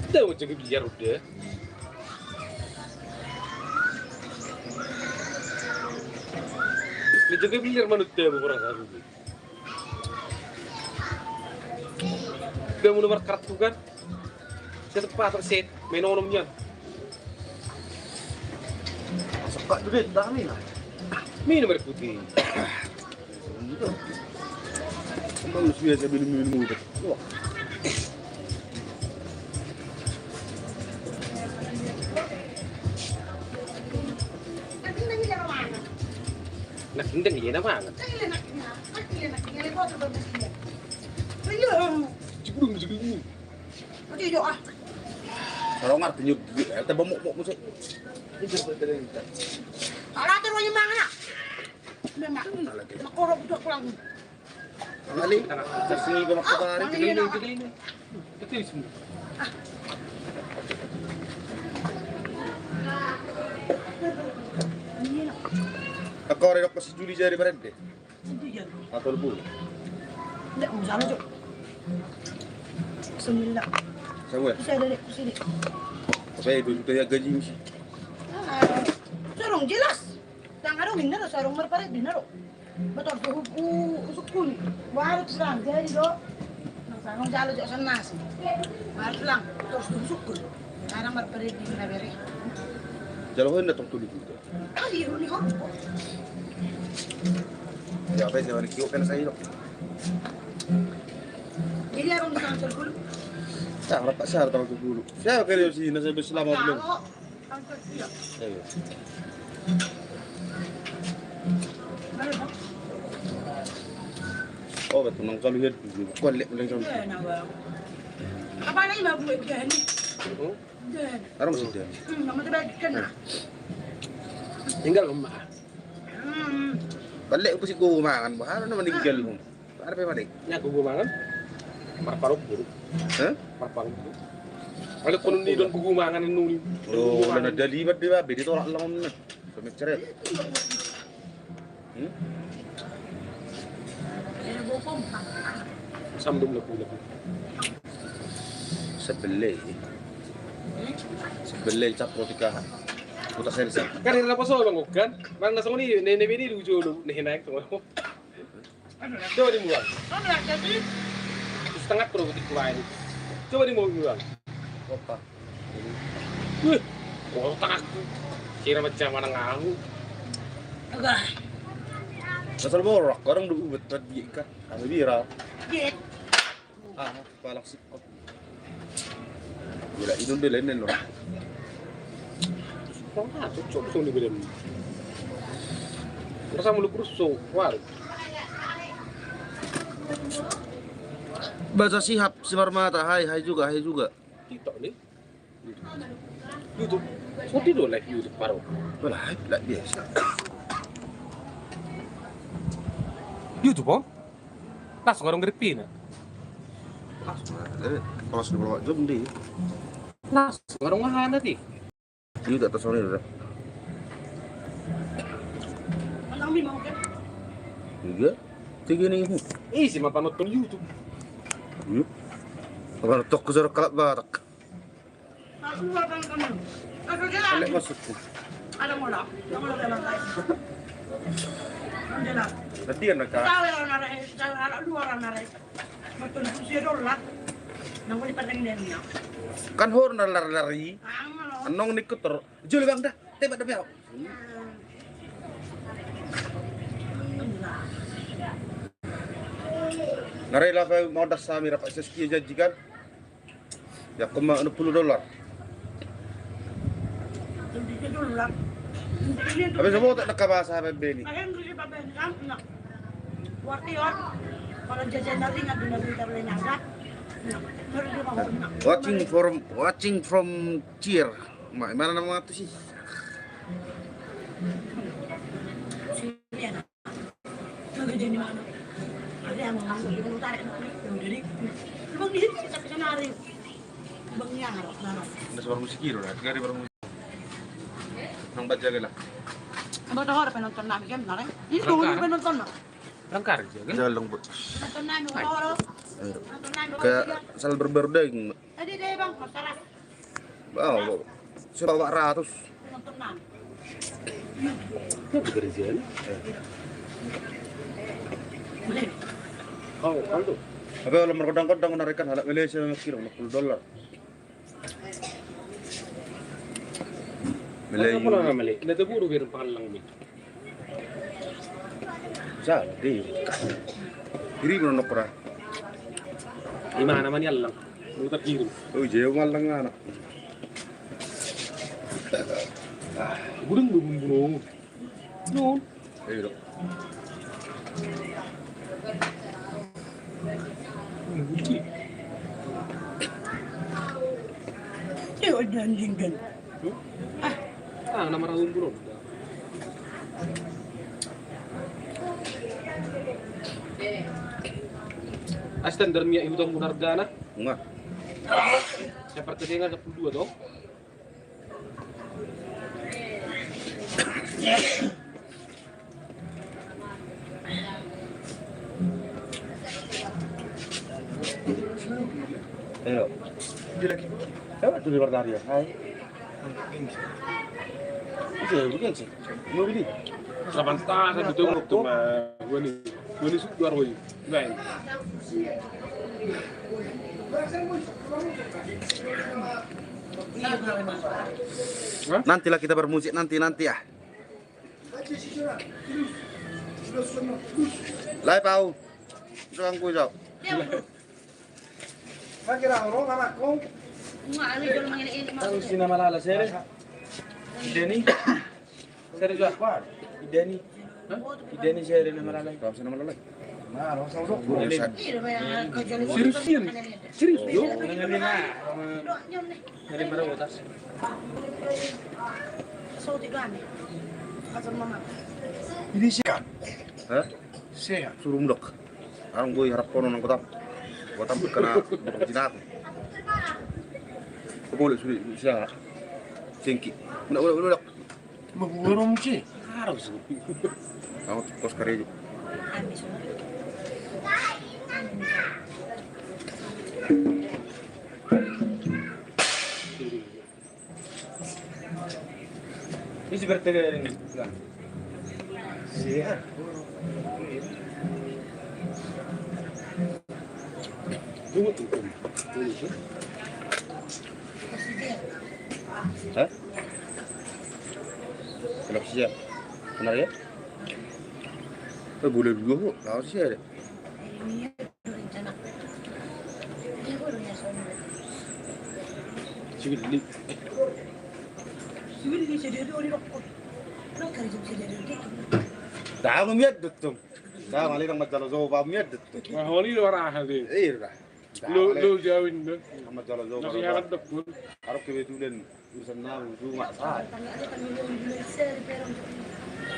Udah jaga biar udah. Jaga biar manut dia orang aku. Udah mau nomor kartu kan? Saya tepat set menonomnya. Suka duit dami lah. Minum air putih. Kamu biasa minum udah. Wah. Nak hindang dia nama kan? Jebung. Kalau nggak tunjuk, kita bemuk musik. Alat terus mana? Memang. Makorok udah pulang. Kali, tersini ke maktabari. Ini. Itu semua. Aku orang pas Juli jadi berhenti. Atau lebih. Tidak mau sana cok. Sembilan. Sama. Bisa ada dek sini. Saya dulu tuh ya gaji misi. Sarung jelas. Tang ada winner sarung merpare dinner. Betul tuh usukun. Baru serang jadi do. Nang sarung jalo cok senas. Baru serang terus usukun. Sekarang merpare dinner beri. Jalo hendak tuh dulu. Ah di runi kok. Ya apa sih orang kiok kan saya dok. Jadi arung di kantor dulu. Tak rapat sahar tahu dulu. Saya kerja sini nasi berselama belum. Kalau kantor dia. Iya. Oh betul nang kalau lihat dulu. Kualik boleh sama. Apa lagi babu ikan? Arang masih dia. Nama tu bagikan lah. Tinggal rumah. Balik aku sih gua makan. Bahar nama meninggal lu. Ada apa balik? Nya aku makan. Parparok dulu. Hah? Parparok dulu. Kalau konon ni don kugu mangan nuli. Oh, dan ada libat dia babe ditolak lawan. Sampai ceret. Sambung lagu. Sebelah cap rotika. Putar selsa. Kan ini apa soal bang kan? Bang nasa ko ni nene bini lucu lu nih naik tuh. Coba dimuang. Setengah perlu dikeluarin. Coba dimuang. Apa? Wih, otak aku. Kira macam mana ngahu. Agak. Asal borak, orang dulu buat tadi kan. Ada viral. Jet. Kepala sih. Gila, itu udah lain loh. Wah, cocok nih beden. Rasa mulut rusuk, wah. Baca sihab semar mata, hai juga. TikTok nih. YouTube. Seperti itu live YouTube baru. Lah biasa. YouTube oh? Langsung orang ngeripin. Pas di bawah jom deh. Langsung orang mahal nanti. Itu atas sana udah. Alang mi mau kan? Tiga nih. Isi mah nonton YouTube. Yuk. Apa tok kejar kalak batak. Aku makan kamu. Aku jalan. Alek masukku. Ada mola. Kamu jalan lagi. Jalan. Nanti kan nak. Tahu orang narik, ada dua orang narik. Betul kursi dolar. Nang boleh padang dia. Kan hor lari. Anong nikut ter. Juli bang dah. Tembak dah biar. Narela kau mau dah sami rapat seski janjikan. Ya koma $60. Dolar. Habis semua tak nak bahasa Beni. Ayam beli pakai kan? Nak. Wartiot. Kalau jajan dari nggak bisa beli dari nada. Watching from cheer. Mana nama itu sih? Sini ada. Lagi jadi mana? Ada yang mengambil di mulut tarik narik. Jadi, bang di sini kita bisa narik. Bang yang harus narik. Ada seorang musik hero lah. Tiga ribu musik. Nang baca gila. Abang tahu ada penonton nabi kan narik? Ini dulu penonton nak. Langkar aja kan? Jalan bu. Penonton nabi orang. Penonton nabi. Kayak sal berberdaing. Tadi deh bang, masalah. Oh, saya bawa 100. Nontonan. Itu kerjaan. Boleh. Oh, kalau Tapi kalau merkodang-kodang menarikan halak Malaysia kilo $60. Malaysia. Apa lang Malaysia? Natapuro pero pangalang mi. Jadi, diri mo na pera. Ima naman yan lang. Nutat kirim. Oh, jauh malang anak. Gudang bumbuno. No. Ayo. Bukti. Iyo, anjing kan. Nama rawon bro. Standar niya ibutang munargana. Enggak. Seperti dengan 12 toh. Ayo. Coba tuh di Bardari ya. Hai. Oke, bukan sih. Mau beli. Samantha sa betul betul wani su duar hoy. Ben. Nantilah kita bermusik nanti ya. Lai pau. Jangan jawab. Ang sinamalala sere. Ideni. Sere jo. Ideni. Ideni sere na malala. Kamu sana malalay. Serius yo. Nangalin na. Nangalin para utas. Ini siapa? Hah? Siapa? Suruh mudok. Arang gue harap kono nang kotam. Kotam kena jinak. Boleh sudah siapa? Cengki. Udah. Mabuburong siya. Harus. Kamu kos karejo. Ini seperti ini. Siapa? Tunggu. Hah? Kenapa siap? Benar ya? Boleh dua kok, tahu sih ada. Sige, dili. Tahu miat betul. Tahu kali kang majalah zo pa miat betul. Maholi lo arahan din. Iya. Lo jawin do. Majalah zo. Nasiyakan dapun. Harap kebetulan urusan namu cuma sah.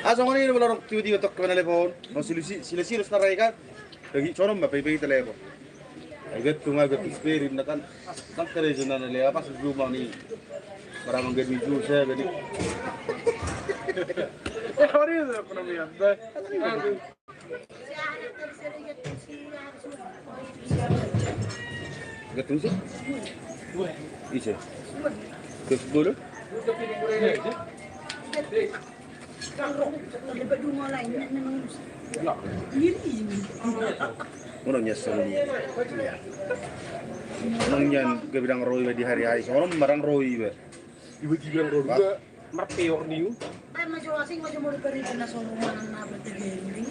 Asa ko ni wala rong tiwi tok ka telepon. No silisi na ray ka. Lagi chorom ba pay telepon. Ay gat tumagat experience na kan. Kan kare jana na le apa sa Zoom ni. Barang gad video sa gadi. Maholi lo ekonomi anda. Gat tu sih? Ise. Terus dulu? Mana nyesel ni? Nangyan gabidang roy di hari-hari. Seorang barang roy be. Ibu-ibu yang roda marpeor niu. Ay, masing masing mo rin na sa mga na nabatigay.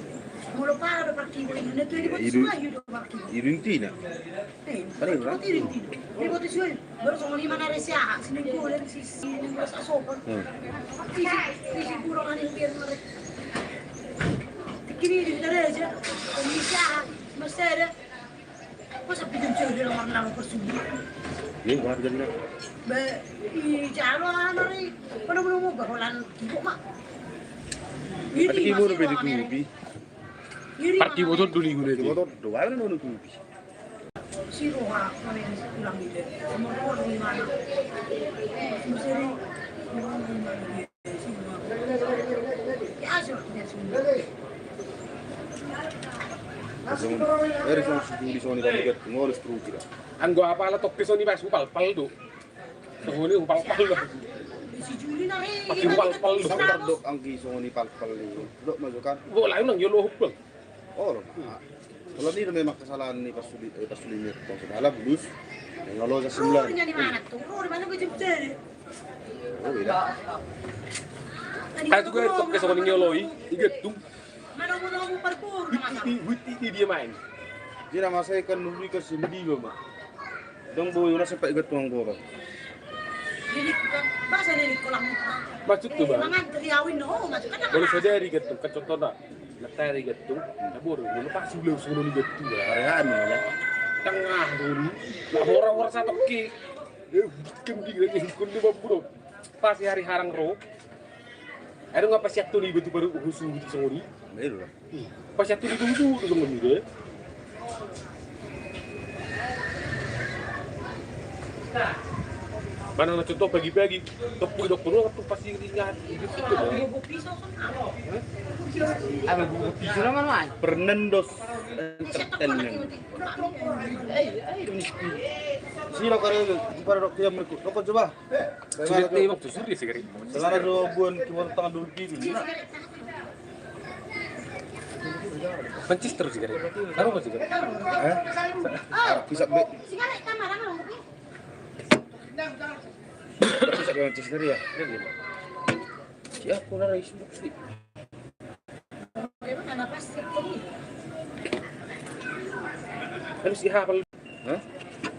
Mula para do partido ini, neto ini buat semua hidup partido. Iruntina. Paling berapa? Ini buat semua. Baru sama lima nari siapa? Sini gue dan sisi ini gue asopan. Sisi kurang ada yang biar mereka. Kini di dalam aja. Bisa, mesti ada. Masa pinjam cewek dalam warna persugi. Ye, war jadi nak. Be, i jaro nari. Penuh mau baholan ibu mak. Ati ibu udah beli kubi. Parti botol dulu gue Ibu tuh doa kan nonu kubi. Si Roha kami pulang gitu. Mau keluar di mana? Mesti ya sudah semua. Eri sono di soni da ligat, ngoro strutira. Anggo apa ala tokke soni pas upal pal do. Songoni umpal-pal lah. Si Juli na rin. Pati umpal-pal lu. Sampai dok angki songoni pal-pal ini. Dok masukkan. Bola lain nang yolo hukul. Oh, kalau ini memang kesalahan nih pas sulit kalau sudah lah bulus. Yang lalu ke sembilan. Rory-nya di mana tuh? Rory mana gue jemput? Oh, beda. Kaya juga tok ke songoni yoloi, iget tung. Mana mau parkour na masa? Witi dia main. Jadi nama saya kan nunggu ke sini mah. Dong boy udah sampai ikat tuang gua. Lilit kan, bahasa lilit ko lang. Maksud tuh bang. Mga teriyawin no, maksud kan Baru saja iget tung, contoh nak. Letai iget tung, nabur. Lalu pas sebelum songoni iget tung ya. Areaan ya. Tengah dulu. Lah orang-orang satu ki. Kendi lagi kundi bapuro. Pas hari harang ro. Ada nggak pas yaktu nih betul baru husu di songoni. Betul lah. Pas yaktu itu husu di songoni deh. Mana na contoh pagi-pagi, dokter waktu pasti ingat itu Bubo piso kan ano? Ay, magbubupiso naman man. Fernandos Entertainment. Sino karyo para dok tiam ko. Kau coba. sulit nih waktu sulit sih kari. Selana do buan kimo tangan dulu kiri. Manchester sih kari. Taruh apa sih kari? Bisa be. Sigara kamera nga mo. Bisa ke Manchester ya. Siapa na race box di. Pero na pasti ko ni. Ano si Hapal? Hah?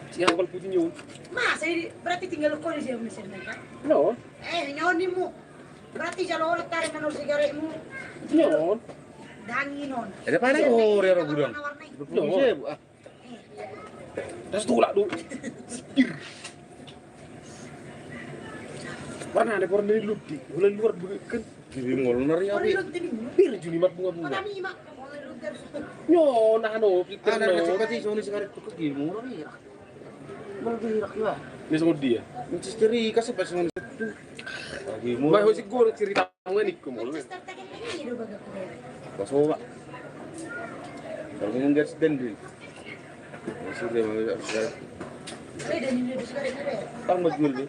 Si Hapal putih yun. Mas, berarti tinggal ko ni siya mesin kan? No, Nyon mo. Berarti siya lo tarik manol sigaret mo. yun. Danginon. Ada pa na ko rero gudang. No. Tas tulak dulu. Mana ada orang dari Ludi, bulan luar kan. Kiri ngol na rin Ori abi. log din mo. Bir juni mat bunga. Marami ma. Ori log din. Nyo, nah ano, Peter Ana na no. cepat sih Sony sekarang tuh kiri murah nih. Bergerak ya. Ini sama dia. Manchester kasi pa Sony itu. Lagi mo. Bah, siguro cerita mo nga Nico mo. Manchester taga ni baga ko. Kasoba. Kalau ngomong gas den din. Masih dia mau Ay, dan ni sigaret na rin. tang magul din.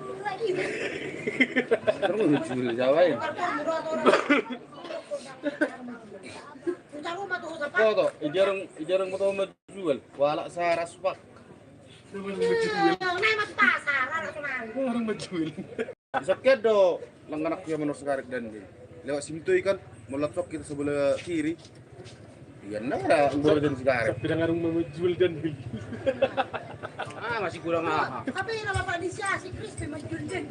Terus magul jawain. Punta rumah tuh sa Kau to, ijarang mo to magjual. Wala sa raspak. Nay matasa, rara sunan. Orang majuil. Isap do, lang anak niya manor sekarang dan din. Lewat simtoy kan, mulatok kita sebelah kiri. Yan na nga, ang din sekarang. Tapi dengan orang majuil dan Masih kurang apa. Tapi na mapadi siya si Crispy majul din.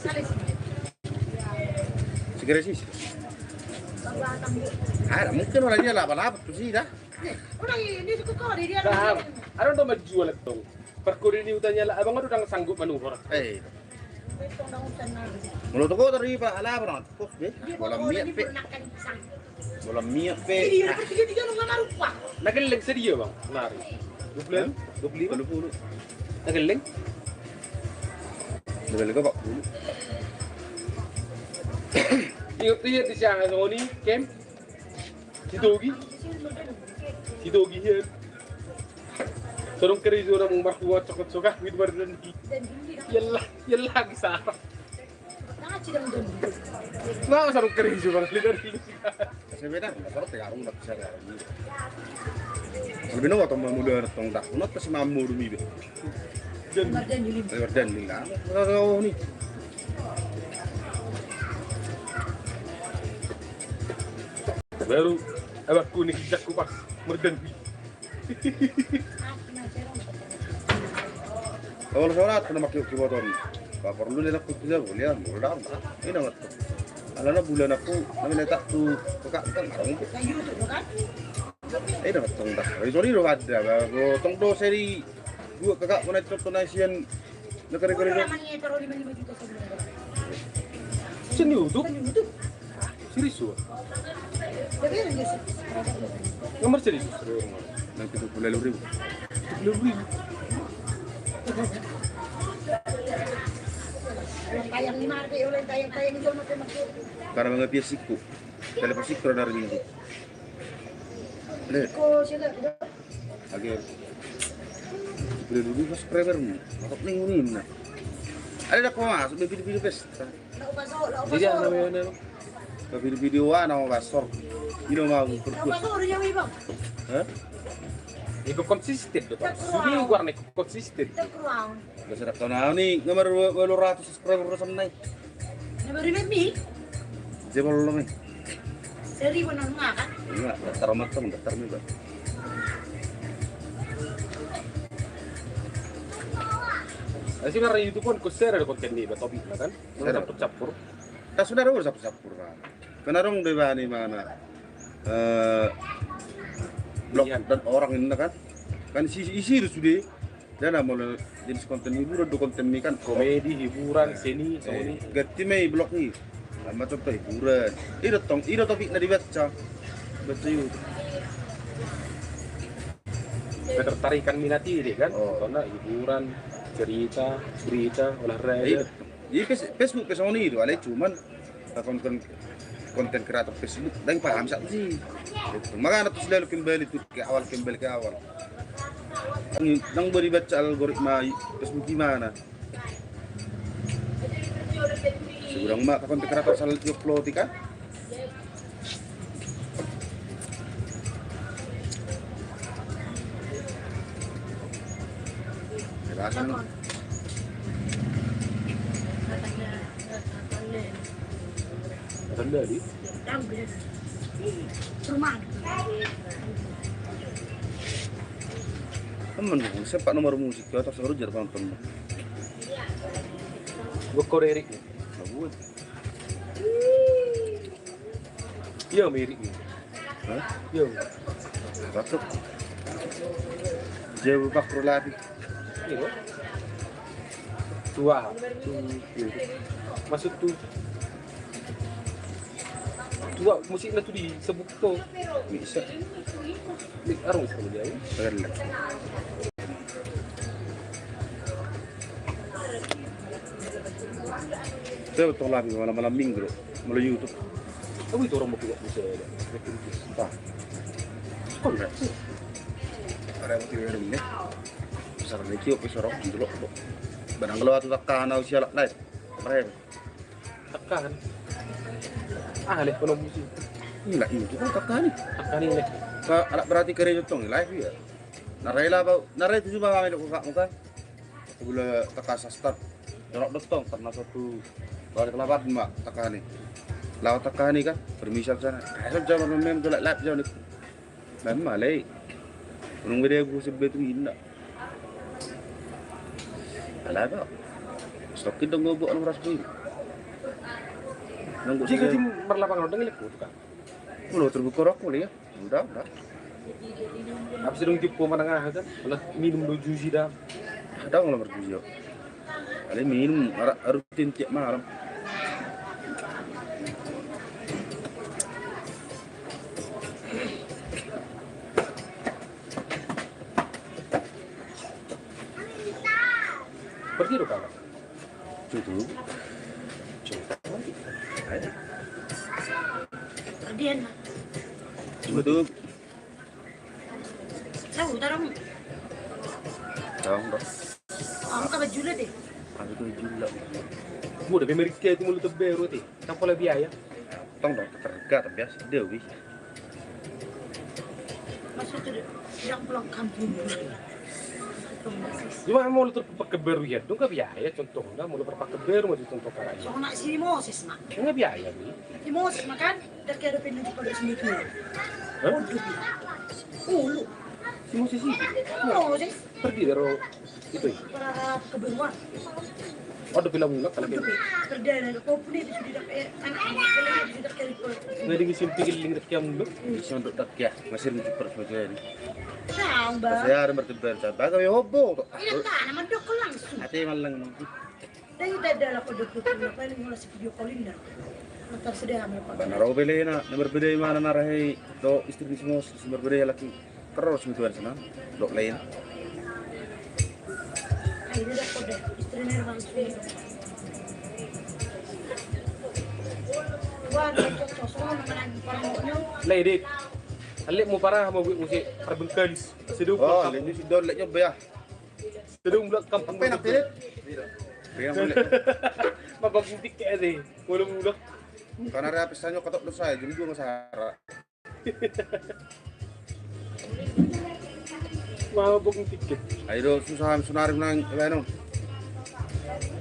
Salis. Sigara sih. Pagbatang mo. Ah, mungkin wala niya laban-laban to sih dah. Unang ini ko ko di dia. Saham. Ano to majuil ito? Perkuri ni utanya lah, abang ano dang sanggup manuhor. Eh, Itong nangutan na. mulut ko tadi pa alaban kok deh. Wala miya pe. Wala miya pe. Hindi na tiga-tiga nung marupa. Nagaling sa dia bang. Nari. Duplan? Dupli ba? Puluh. Nagaling? Dali ko pa. Ingat di siya nga ni Kem. Si Dogi. Si Dogi yan. Sarong karizo na mong markuwa tsokot-tsokak with bardan. Yan lagi sa harap. Nangacidang doon. Mga sarong karizo bang ligar. Kasi beda, motor teh arung dak bisa ya. Lebih nunggu atau muda tong dak, not pasti mamu dumi be. Mardan yulim. Dan lila. Oh ni. Baru abakku ni kijak ku pas merdan. Kalau sholat kena pakai motor. Pak perlu dia nak kuliah boleh, mudah. Ini nak. Alana bulan aku, kami letak tu kakak kan arung. Sa YouTube kan? Dapat tong dak. Sorry do ada. Go tong do seri dua kakak ko na ito na siyan nakare-kare do. Wala man niya pero 5 dito sa bulan. Sa YouTube? Sa YouTube. Serius? Tapi rin yun. Nomor serius? Nang 70,000. Lebih. Walang tayang ni Marte, walang tayang ni John Mateo. Para mga piyasiko. Kala pa sikro na rin dito. Le, Ko sila. age. Dulu mas prever mo. Makap ning unin na. Ada dah kau masuk video-video pesta. Lau baso, lau Jadi baso. ano yun ano? Video nama basor. Ini mau Lau kurkus. baso rin yung ibang. Hah? Iko consistent do pa. Sumi lugar na iko consistent. Tagruang. Dasar kau nah ni nomor 800 subscriber sa nai. Nabarinig mi. Jebol lo mi. Seri mo nang nga kan? Enggak, daftar macam daftar mi ba. Kasi karena YouTube pun ko share konten ni ba topik na kan? Share. Campur. Tak sudah ada sapur kan. Kenarong di mana blog dan orang ini kan. Kan isi itu sudah. Dan mau jenis konten hiburan do konten ini kan Komedi, hiburan, seni, seni. ganti mai blog ni. Macam tu hiburan. Itu topik na dibaca. Baca YouTube. Ketertarikan minati deh kan? Oh. Karena hiburan, cerita, berita, olahraga. Jadi Facebook pesona itu ada cuman konten kreator Facebook dan paham satu sih. Makanya terus selalu kembali ke awal. Nang beri baca algoritma Facebook gimana? Segurang mak konten kreator salah upload kan? Rasan Tanda di. Rumah. temen dong, sepak nomor musik atau seru jar tonton. Gue korerik nih. Bagus. Iya mirip nih. Hah? Iya. Batuk. Jauh pak lagi. Iya. Tua. Maksud tuh. Tua musiknya tuh disebut tuh. Bisa. Arung bisa menjadi. Keren. Saya betul lagi malam-malam minggu melalui YouTube. Tapi itu orang mau buat bisa ya. Entah. Kok enggak sih? Ada yang tiga ini. Besar lagi kio pesorok dulu. Barang kalau waktu tak kanau sialak lain. Keren. Tekan. Ah, leh penuh musik. Enggak ini juga tak kan. Tekan ini leh. Anak berarti keren itu live ya. Narela bau, narai itu juga kami muka. Gula tekas start. Jorok dotong karena satu balik kelabat mak takani. Lawat takani kan permisal sana. Asal zaman mem tu live jauh ni. Dan malai. Unung gede aku sebet tu indah. Alah kau. Stok kita ngobok nomor rasmi. Nunggu Jika tim berlapangan udah ngelek tuh kan. Mulut terbuka rokok boleh ya. Udah. Habis itu tipu menengah kan. Malah minum doju sih dah. Ada nggak nomor tujuh? Ada minum rutin tiap malam. Pergi tuh kawan. Tutup. Perdian. Tutup. Saya udah dong. Tahu tak? Kamu kabar jula deh. Aku tu gila. Gue udah Amerika itu mulut terbaru teh. Tanpa lebih biaya. Tong dong terga terbiasa dia wih. Masuk tu tidak pulang kampung. Cuma mau lu terpakai baru ya, dong nggak biaya contohnya mau lu terpakai baru mau contoh karanya. So nak si Moses mak. Nggak biaya nih. Si Moses makan dari ada pindah pada sini tu. Ulu. Si musisi Moses pergi dari itu. para keberuan. Oh udah bilang mulak kalau gitu. Perdian ada kau punya itu sudah dapat anak-anak kalau sudah keriput. Nggak dingin pikirin dekat yang dulu. Bisa untuk tak ya masih lucu percaya ni. Sambal. Saya ada bertebar sabar kami hobo. Ilang ka naman dok ko langsung. Hati malang. Dahil dadala ko dok ko na pa mula sa video call na. Magtarsadya kami pa. Banaro beli na berbeda mana narahi do istri semua berbeda laki terus mituan sana dok lain. Ay, dada ko deh. Istri na naman suyo. Wah, so naman ang parang nyo. Lady, alik mau parah mau musik perbengkalis. Sedung Oh, ini si don leknya bayar. sedung belak kampung. Apa nak tilit? Kaya muli. Mabagong tiket eh. Walang mula. Karena reapisan nyo katok dosa, jum juga masara. Mabagong tiket. Ayo susah sunarim nang ano.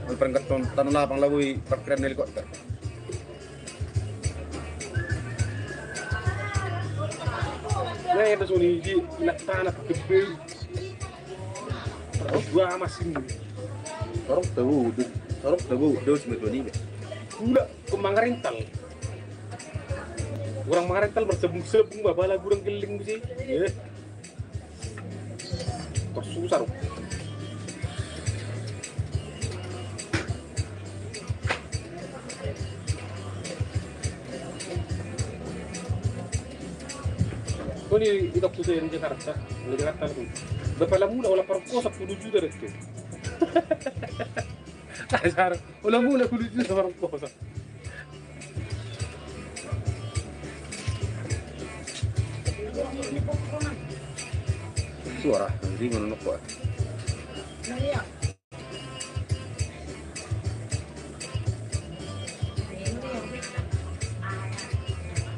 May perangkat tanong lapang lagoy parkiran helikopter. Nah, ada Sony di tanah gede. Gua masih Sorok tahu, dos metode ini. gula kemang rental. Kurang mangarental bersebung-sebung babala kurang geling sih. Kok susah loh. Kau ni idak tu saya di Jakarta tu. Berapa lama mula orang perkosa 10 juta dah tu. Asar, orang mula 10 juta orang perkosa. Suara, nanti mana nak buat? Malia.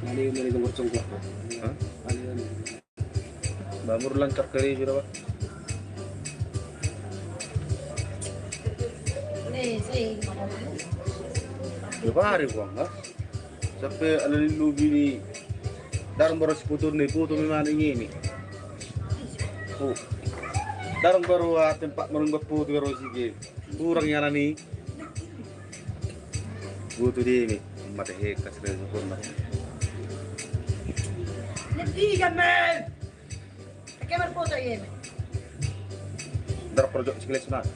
Mali tunggu cungkuk. Hah? Mali. Bamur lancar kali sudah pak. Berapa hari buang lah? Sampai ada lubi ni. Darang baru seputur ni, putu memang ini. Oh, darang baru tempat merunggut putu baru sih. Kurang yang ni. Putu dia ni, mata hek kasih rezeki nak. Nanti gamen. Kayak berfoto ya. Darang projek sekali sunat.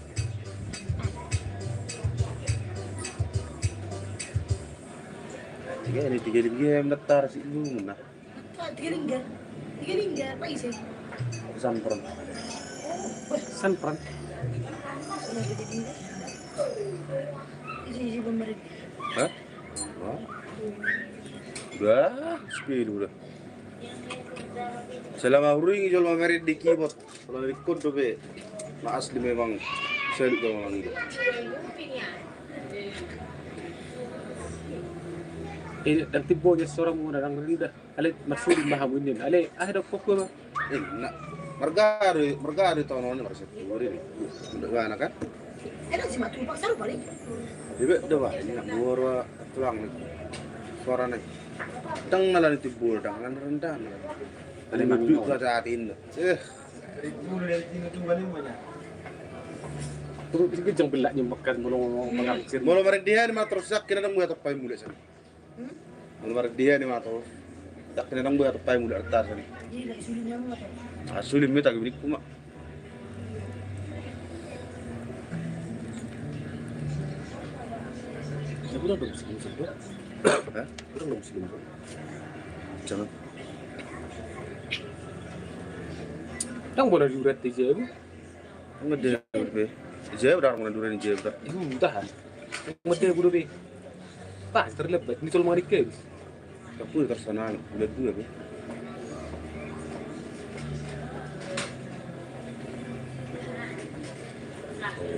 Tiga game datar si lu nah. Tiga ringga, apa isi? Sampron. San Fran. Isi pemberi. Hah? Wah. Udah, sepuluh udah. Selama ring jual merit di keyboard, kalau di code be, nah asli memang selut orang itu. Dan tibo je seorang muna nang rida. Ale masuri mahamunin. Ale ada kok ba? Nak margado tahun ini masih tuh ini. Udah anak kan? Enak sih matu pak saru paling. Jadi udah wah ini nak buat tulang suara nih. Tang nalar itu bur, tangan rendah. Ada mimpi gua saat ini. Turut sikit jang belak makan belum mengaksir. Mula mereka dia ni terus sak kena nang buat apa yang mulai sana. Mula mereka dia ni terus tak kena nang buat apa yang mulai atas ni. Iya, isunya apa? Asuli mi tak bini kuma. Aku dah muslim sebut. Hah? Aku dah muslim. Jangan. Tang boleh diurat je. Enggak dia be. Jauh dah orang duran jauh dah. Itu tahan. Mesti aku be. Pas terlebat ni tol mari ke. Aku tersana udah dua be.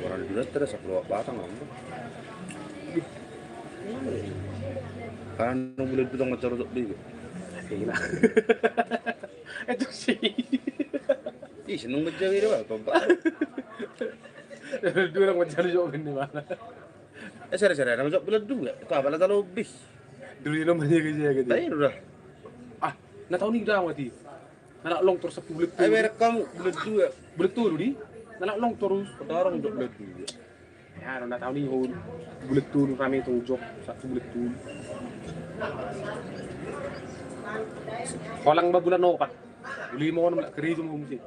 Orang dua terus aku bawa batang apa? Kan boleh bilang macam rojok dia. Gila. Itu sih. Ih, seneng baca dia bah, tombak. Dua orang mencari jawab ini mana? Seri-seri, nama jawab bulan dua. Kau apa lah lebih? Dulu ini namanya kerja gitu. Tanya udah. Ah, nak tahu ni dah mati. Nak long terus aku bulat. Ayo merek kamu bulan dua. Bulat tu di. Nak long terus. Orang jawab bulan dua. Ya, nak tahu ni hon. Bulat tu kami tu jok satu bulat tu. Kolang ba bulan 4. Lima orang nak kerja mo mesti.